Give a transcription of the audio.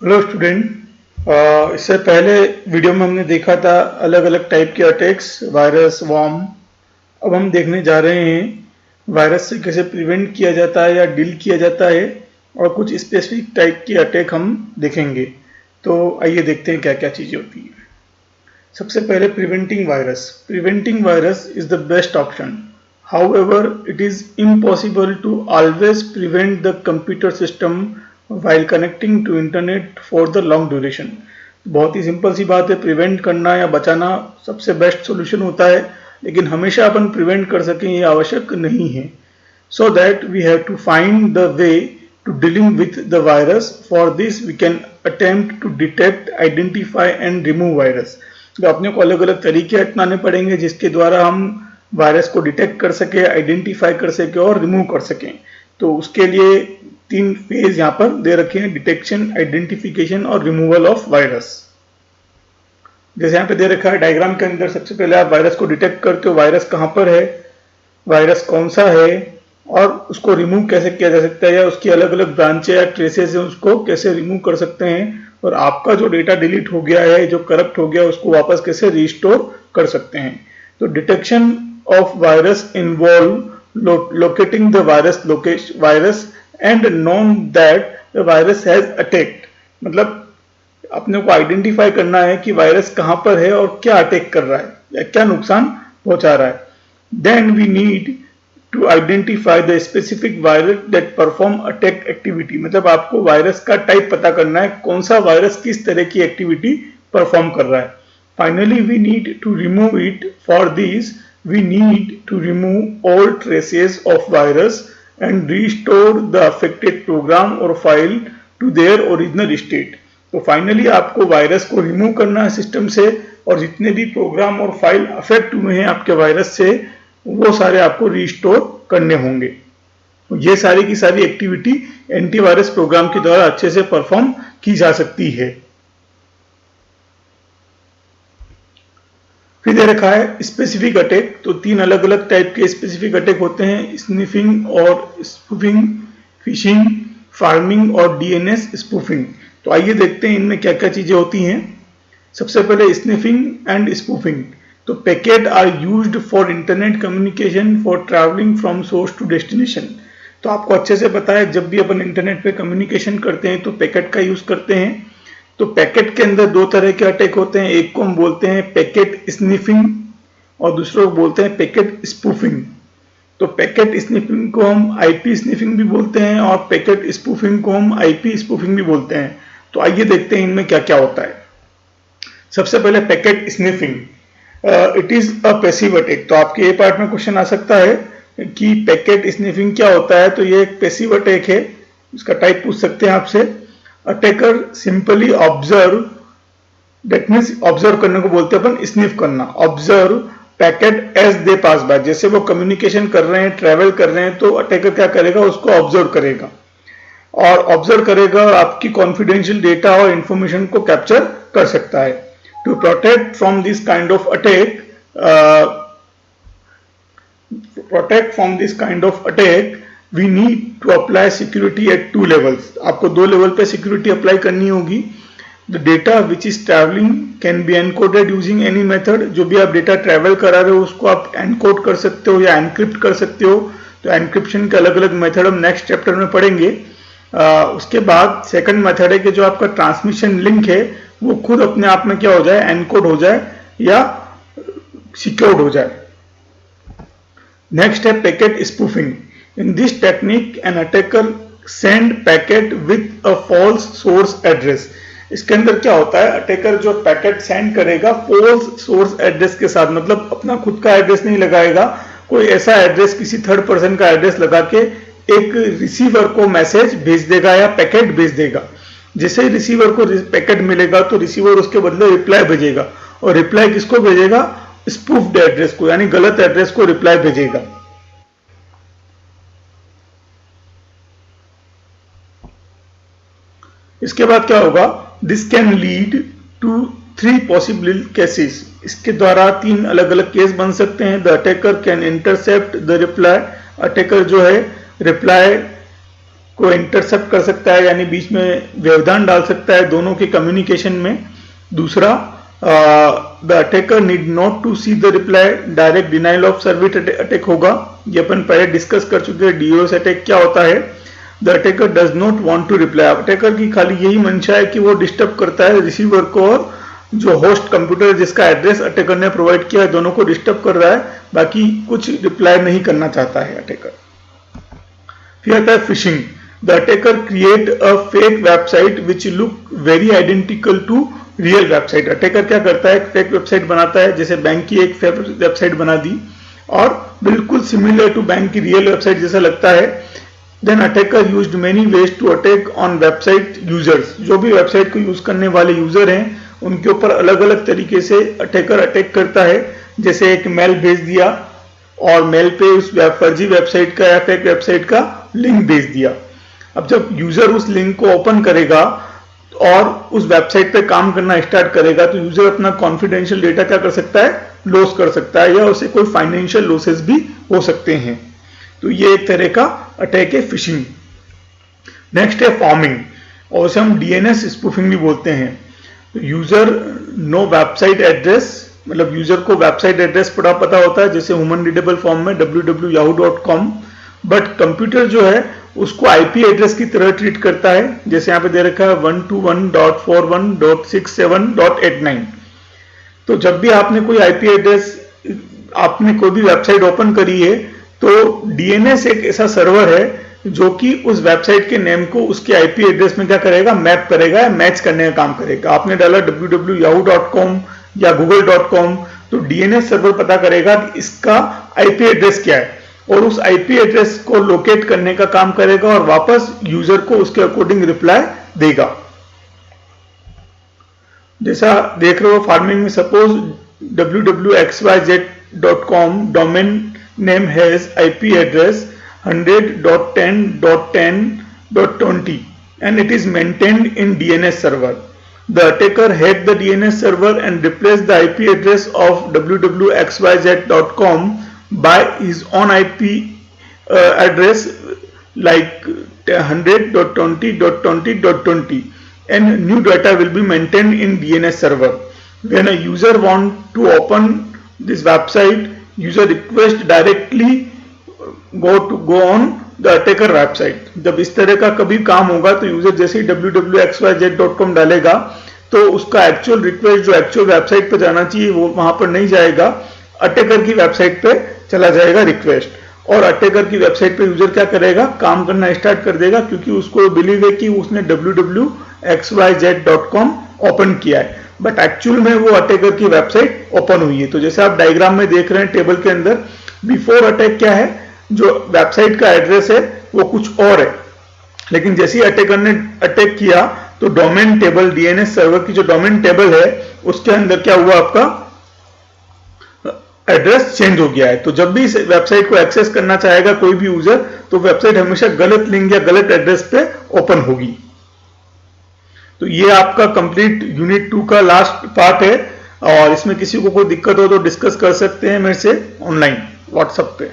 Hello student. इससे पहले video में हमने देखा था अलग अलग टाइप के अटैक्स, वायरस, वॉर्म। अब हम देखने जा रहे हैं वायरस से कैसे प्रिवेंट किया जाता है या डील किया जाता है, और कुछ स्पेसिफिक टाइप के अटैक हम देखेंगे। तो आइए देखते हैं क्या क्या चीज़ें होती हैं। सबसे पहले preventing virus. Preventing virus is the best option. However, it is impossible to always prevent the computer system while connecting to internet for the long duration. बहुत ही सिंपल सी बात है, प्रिवेंट करना या बचाना सबसे बेस्ट सोल्यूशन होता है, लेकिन हमेशा अपन प्रिवेंट कर सकें ये आवश्यक नहीं है। So that we have to find the way to dealing with the virus. For this we can attempt to detect, identify and remove virus. तो अपने को अलग अलग तरीके अपनाने पड़ेंगे जिसके द्वारा हम वायरस को डिटेक्ट कर सके, आइडेंटिफाई कर सके और रिमूव कर सकें। तो उसके लिए 3 फेज यहाँ पर दे रखे हैं: डिटेक्शन, आइडेंटिफिकेशन और रिमूवल ऑफ वायरस। जैसे यहाँ पे दे रखा है डायग्राम के अंदर, सबसे पहले आप वायरस को डिटेक्ट करते हो, वायरस कहाँ पर है, वायरस कौन सा है और उसको रिमूव कैसे किया जा सकता है, या उसकी अलग अलग ब्रांचें या ट्रेसेस हैं उसको कैसे रिमूव कर सकते हैं, और आपका जो डेटा डिलीट हो गया है, जो करप्ट हो गया, उसको वापस कैसे रिस्टोर कर सकते हैं। तो detection of virus involve locating the virus and known that the virus has attacked। मतलब अपने को आइडेंटिफाई करना है कि वायरस कहां पर है और क्या अटैक कर रहा है या क्या नुकसान पहुंचा रहा है। Then we need to identify the specific virus that perform attack activity। मतलब आपको वायरस का टाइप पता करना है, कौन सा वायरस किस तरह की एक्टिविटी परफॉर्म कर रहा है। Finally we need to remove it। For this we need to remove all traces of virus and restore the affected program or file to their original state। तो फाइनली आपको virus को remove करना है system से, और जितने भी programme और फाइल अफेक्ट हुए हैं आपके वायरस से वो सारे आपको रिस्टोर करने होंगे। ये सारी की सारी एक्टिविटी एंटीवायरस प्रोग्राम के द्वारा अच्छे से परफॉर्म की जा सकती है। फिर दे रखा है स्पेसिफिक अटैक। तो 3 अलग अलग टाइप के स्पेसिफिक अटैक होते हैं: स्निफिंग और स्पूफिंग, फिशिंग, फार्मिंग और डीएनएस स्पूफिंग। तो आइए देखते हैं इनमें क्या क्या चीजें होती हैं। सबसे पहले स्निफिंग एंड स्पूफिंग। तो packet are used for internet communication for travelling from source to destination. तो आपको अच्छे से पता है जब भी अपन इंटरनेट पे कम्युनिकेशन करते हैं तो पैकेट का यूज करते हैं। तो पैकेट के अंदर 2 तरह के अटैक होते हैं, एक को हम बोलते हैं पैकेट स्निफिंग और दूसरे को बोलते हैं पैकेट स्पूफिंग। तो पैकेट स्निफिंग को हम आईपी स्निफिंग भी बोलते हैं और पैकेट स्पूफिंग को हम आईपी स्पूफिंग भी बोलते हैं। तो आइए देखते हैं इनमें क्या क्या होता है। सबसे पहले packet sniffing, it is a passive attack. तो आपके ये पार्ट में क्वेश्चन आ सकता है कि पैकेट स्निफिंग क्या होता है। तो ये एक पैसिव अटैक है, इसका टाइप पूछ सकते हैं आपसे। Attacker simply observe, that means observe करने को बोलते हैं अपन स्निफ करना। Observe packet as they pass by, जैसे वो कम्युनिकेशन कर रहे हैं, ट्रेवल कर रहे हैं, तो अटैकर क्या करेगा, उसको ऑब्जर्व करेगा और ऑब्जर्व करेगा और आपकी कॉन्फिडेंशियल डेटा और इंफॉर्मेशन को कैप्चर कर सकता है। To protect from this kind of attack we need to apply security at 2 levels। आपको 2 लेवल पे सिक्योरिटी अप्लाई करनी होगी। The data which is traveling can be encoded using any method। जो भी आप डेटा ट्रैवल करा रहे हो उसको आप एनकोड कर सकते हो या एनक्रिप्ट कर सकते हो। तो एनक्रिप्शन के अलग अलग मेथड हम नेक्स्ट चैप्टर में पढ़ेंगे। उसके बाद सेकंड मेथड है कि जो आपका ट्रांसमिशन लिंक है वो खुद अपने आप में क्या हो जाए, एनकोड हो जाए या सिक्योर्ड हो जाए। नेक्स्ट है packet spoofing. In this technique, an attacker send packet with a false source address। इसके अंदर क्या होता है, अटैकर जो पैकेट सेंड करेगा false source address के साथ, मतलब अपना खुद का एड्रेस नहीं लगाएगा, कोई ऐसा एड्रेस, किसी थर्ड पर्सन का एड्रेस लगा के एक रिसीवर को मैसेज भेज देगा या पैकेट भेज देगा। जैसे ही रिसीवर को पैकेट मिलेगा तो रिसीवर उसके बदले रिप्लाई भेजेगा, और रिप्लाई किसको भेजेगा, स्पूफ्ड एड्रेस को, यानी गलत एड्रेस को रिप्लाई भेजेगा। इसके बाद क्या होगा, this can lead to 3 possible cases. इसके द्वारा 3 अलग अलग केस बन सकते हैं। The attacker can intercept the reply. Attacker जो है रिप्लाई को इंटरसेप्ट कर सकता है, यानी बीच में व्यवधान डाल सकता है दोनों के कम्युनिकेशन में। दूसरा, the attacker need not to see the reply, direct denial of service attack होगा। ये अपन पहले डिस्कस कर चुके हैं डीओएस अटैक क्या होता है। The attacker does not want to reply, attacker की खाली यही मंशा है कि वो डिस्टर्ब करता है रिसीवर को और जो होस्ट कंप्यूटर जिसका एड्रेस अटैकर ने प्रोवाइड किया है, दोनों को डिस्टर्ब कर रहा है, बाकी कुछ रिप्लाई नहीं करना चाहता है अटैकर। फिर आता है phishing. The attacker create a fake website which look very identical to real website. Attacker क्या करता है, फेक वेबसाइट बनाता है, जैसे बैंक की एक फेक वेबसाइट बना दी और बिल्कुल सिमिलर टू बैंक की रियल वेबसाइट जैसा लगता है। Then attacker used many ways to attack on website users. जो भी वेबसाइट को यूज करने वाले यूजर हैं उनके ऊपर अलग अलग तरीके से अटैकर अटैक करता है। जैसे एक मेल भेज दिया और मेल पे उस फर्जी वेबसाइट का या फेक वेबसाइट का लिंक भेज दिया। अब जब यूजर उस लिंक को ओपन करेगा और उस वेबसाइट पे काम करना स्टार्ट करेगा तो यूजर अपना कॉन्फिडेंशियल डेटा क्या कर सकता है, लॉस कर सकता है, या उसे कोई फाइनेंशियल लॉसेस भी हो सकते हैं। तो ये एक तरह का अटैक है फिशिंग। नेक्स्ट है फॉर्मिंग, और उसे हम डीएनएस स्पूफिंग भी बोलते हैं। यूजर नो वेबसाइट एड्रेस, मतलब यूजर को वेबसाइट एड्रेस पता होता है, जैसे ह्यूमन रीडेबल फॉर्म में www.yahoo.com, बट कंप्यूटर जो है उसको आईपी एड्रेस की तरह ट्रीट करता है। जैसे यहाँ पे दे रखा है 121.41.67.89। तो जब भी आपने कोई आईपी एड्रेस, आपने कोई भी वेबसाइट ओपन करी है, तो डीएनएस एक ऐसा सर्वर है जो कि उस वेबसाइट के नेम को उसके आईपी एड्रेस में क्या करेगा, मैप करेगा या मैच करने का काम करेगा। आपने डाला www.yahoo.com या google.com, तो डीएनएस सर्वर पता करेगा कि इसका आईपी एड्रेस क्या है और उस आईपी एड्रेस को लोकेट करने का काम करेगा और वापस यूजर को उसके अकॉर्डिंग रिप्लाई देगा। जैसा देख रहे हो फार्मिंग में, suppose www.xyz.com domain name has IP address 100.10.10.20 and it is maintained in DNS server. The attacker hacked the DNS server and replaced the IP address of www.xyz.com by his own IP address like 100.20.20.20 and new data will be maintained in DNS server. When a user want to open this website, user request directly go on the attacker website. जब इस तरह का कभी काम होगा तो user जैसे ही www.xyz.com डालेगा तो उसका एक्चुअल रिक्वेस्ट जो एक्चुअल वेबसाइट पे जाना चाहिए वो वहां पर नहीं जाएगा, अटैकर की वेबसाइट पे चला जाएगा रिक्वेस्ट, और अटैकर की वेबसाइट पे यूजर क्या करेगा, काम करना स्टार्ट कर देगा, क्योंकि उसको बिलीव है कि उसने www.xyz.com ओपन किया है, बट एक्चुअल में वो अटैकर की वेबसाइट ओपन हुई है। तो जैसे आप डायग्राम में देख रहे हैं टेबल के अंदर, बिफोर अटैक क्या है, जो वेबसाइट का एड्रेस है वो कुछ और है, लेकिन जैसे ही अटैकर ने अटैक किया तो डोमेन टेबल, डीएनएस सर्वर की जो डोमेन टेबल है उसके अंदर क्या हुआ, आपका एड्रेस चेंज हो गया है। तो जब भी इस वेबसाइट को एक्सेस करना चाहेगा कोई भी यूजर, तो वेबसाइट हमेशा गलत लिंक या गलत एड्रेस पे ओपन होगी। तो ये आपका कंप्लीट यूनिट 2 का लास्ट पार्ट है, और इसमें किसी को कोई दिक्कत हो तो डिस्कस कर सकते हैं मेरे से ऑनलाइन व्हाट्सएप पे।